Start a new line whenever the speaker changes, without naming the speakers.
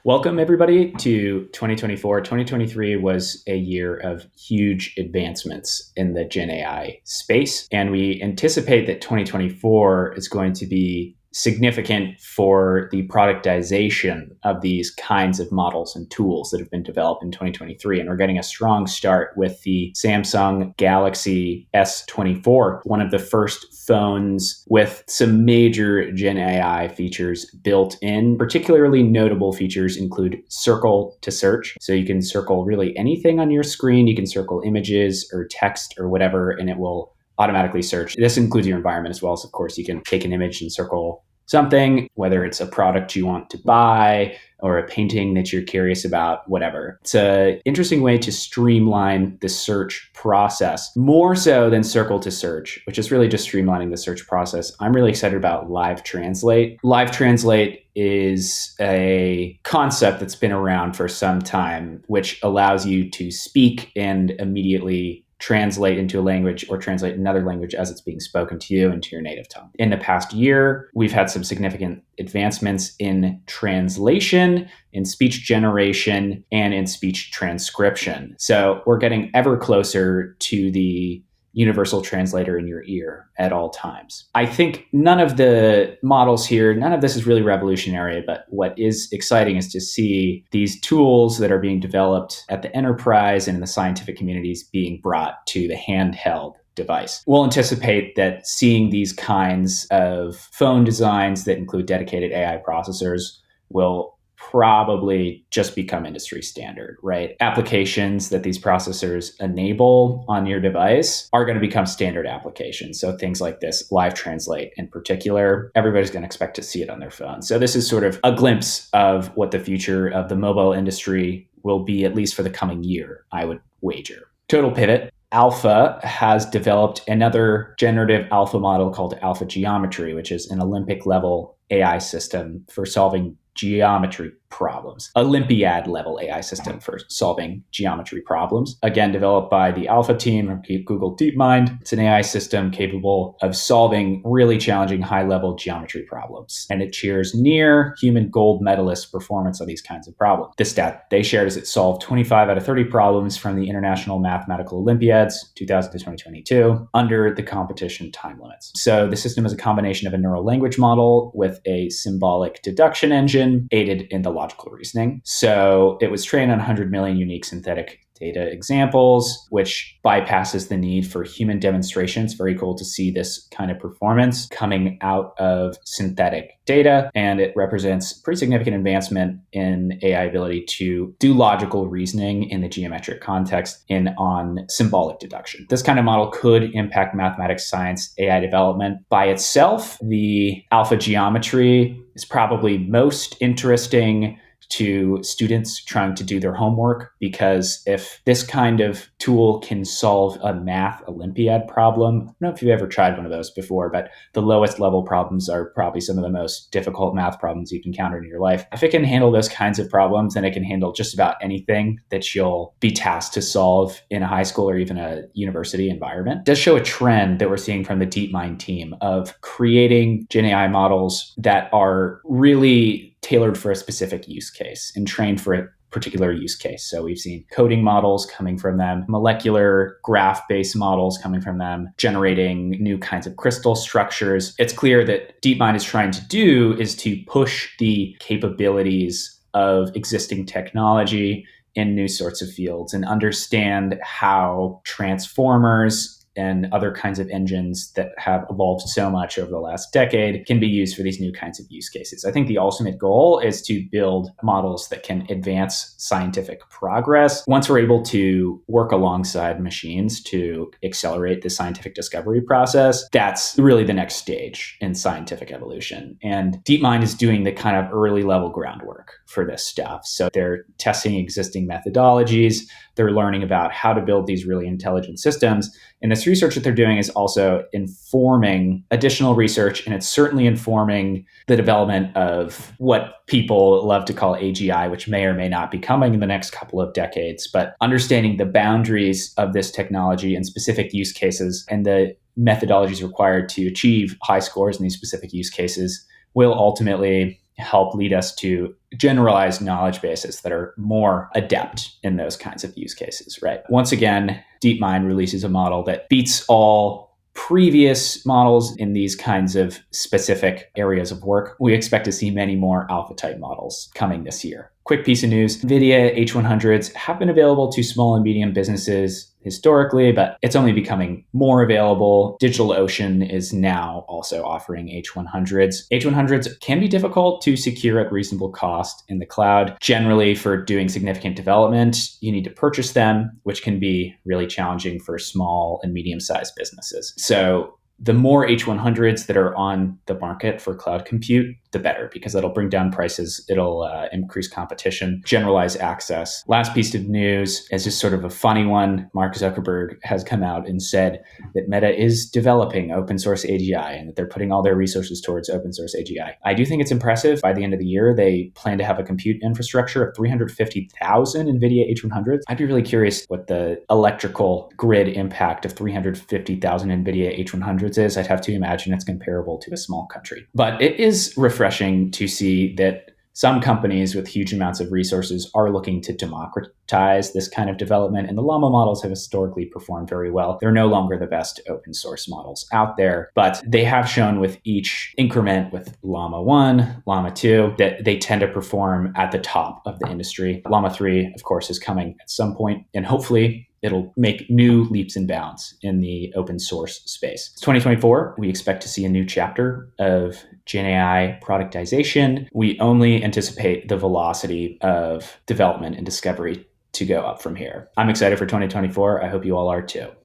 Welcome, everybody, to 2024. 2023 was a year of huge advancements in the Gen AI space, and we anticipate that 2024 is going to be significant for the productization of these kinds of models and tools that have been developed in 2023. And we're getting a strong start with the Samsung Galaxy S24, one of the first phones with some major Gen AI features built in. Particularly notable features include circle to search. So you can circle really anything on your screen. You can circle images or text or whatever, and it will automatically search. This includes your environment as well. So of course, you can take an image and circle something, whether it's a product you want to buy or a painting that you're curious about, whatever. It's an interesting way to streamline the search process, more so than circle to search, which is really just streamlining the search process. I'm really excited about Live Translate. Live Translate is a concept that's been around for some time, which allows you to speak and immediately translate into a language or translate another language as it's being spoken to you into your native tongue. In the past year, we've had some significant advancements in translation, in speech generation, and in speech transcription. So we're getting ever closer to the universal translator in your ear at all times. I think none of the models here, none of this is really revolutionary, but what is exciting is to see these tools that are being developed at the enterprise and in the scientific communities being brought to the handheld device. We'll anticipate that seeing these kinds of phone designs that include dedicated AI processors will probably just become industry standard, right? Applications that these processors enable on your device are going to become standard applications. So things like this, Live Translate in particular, everybody's going to expect to see it on their phone. So this is sort of a glimpse of what the future of the mobile industry will be, at least for the coming year, I would wager. Total pivot. Alpha has developed another generative alpha model called AlphaGeometry, which is an Olympic-level AI system for solving geometry problems. Olympiad-level AI system for solving geometry problems. Again, developed by the Alpha team or Google DeepMind. It's an AI system capable of solving really challenging high-level geometry problems. And it cheers near human gold medalist performance on these kinds of problems. The stat they shared is it solved 25 out of 30 problems from the International Mathematical Olympiads 2000 to 2022 under the competition time limits. So the system is a combination of a neural language model with a symbolic deduction engine aided in the logical reasoning. So it was trained on 100 million unique synthetic data examples, which bypasses the need for human demonstrations. Very cool to see this kind of performance coming out of synthetic data. And it represents pretty significant advancement in AI ability to do logical reasoning in the geometric context and on symbolic deduction. This kind of model could impact mathematics, science, AI development. By itself, the AlphaGeometry is probably most interesting to students trying to do their homework, because if this kind of tool can solve a math Olympiad problem, I don't know if you've ever tried one of those before, but the lowest level problems are probably some of the most difficult math problems you've encountered in your life. If it can handle those kinds of problems, then it can handle just about anything that you'll be tasked to solve in a high school or even a university environment. It does show a trend that we're seeing from the DeepMind team of creating Gen AI models that are really tailored for a specific use case and trained for a particular use case. So we've seen coding models coming from them, molecular graph-based models coming from them, generating new kinds of crystal structures. It's clear that DeepMind is trying to do is to push the capabilities of existing technology in new sorts of fields and understand how transformers and other kinds of engines that have evolved so much over the last decade can be used for these new kinds of use cases. I think the ultimate goal is to build models that can advance scientific progress. Once we're able to work alongside machines to accelerate the scientific discovery process, that's really the next stage in scientific evolution. And DeepMind is doing the kind of early level groundwork for this stuff. So they're testing existing methodologies. They're learning about how to build these really intelligent systems. And this research that they're doing is also informing additional research, and it's certainly informing the development of what people love to call AGI, which may or may not be coming in the next couple of decades. But understanding the boundaries of this technology and specific use cases and the methodologies required to achieve high scores in these specific use cases will ultimately help lead us to generalized knowledge bases that are more adept in those kinds of use cases, right? Once again, DeepMind releases a model that beats all previous models in these kinds of specific areas of work. We expect to see many more alpha type models coming this year. Quick piece of news, NVIDIA H100s have been available to small and medium businesses historically, but it's only becoming more available. DigitalOcean is now also offering H100s. H100s can be difficult to secure at reasonable cost in the cloud. Generally, for doing significant development, you need to purchase them, which can be really challenging for small and medium-sized businesses. So the more H100s that are on the market for cloud compute, the better, because that'll bring down prices, it'll increase competition, generalize access. Last piece of news is just sort of a funny one. Mark Zuckerberg has come out and said that Meta is developing open source AGI and that they're putting all their resources towards open source AGI. I do think it's impressive. By the end of the year, they plan to have a compute infrastructure of 350,000 NVIDIA H100s. I'd be really curious what the electrical grid impact of 350,000 NVIDIA H100s is. I'd have to imagine it's comparable to a small country. But it is refreshing to see that some companies with huge amounts of resources are looking to democratize this kind of development, and the Llama models have historically performed very well. They're no longer the best open source models out there, but they have shown with each increment, with Llama 1, Llama 2, that they tend to perform at the top of the industry. Llama 3, of course, is coming at some point, and hopefully it'll make new leaps and bounds in the open source space. 2024, we expect to see a new chapter of Gen AI productization. We only anticipate the velocity of development and discovery to go up from here. I'm excited for 2024. I hope you all are too.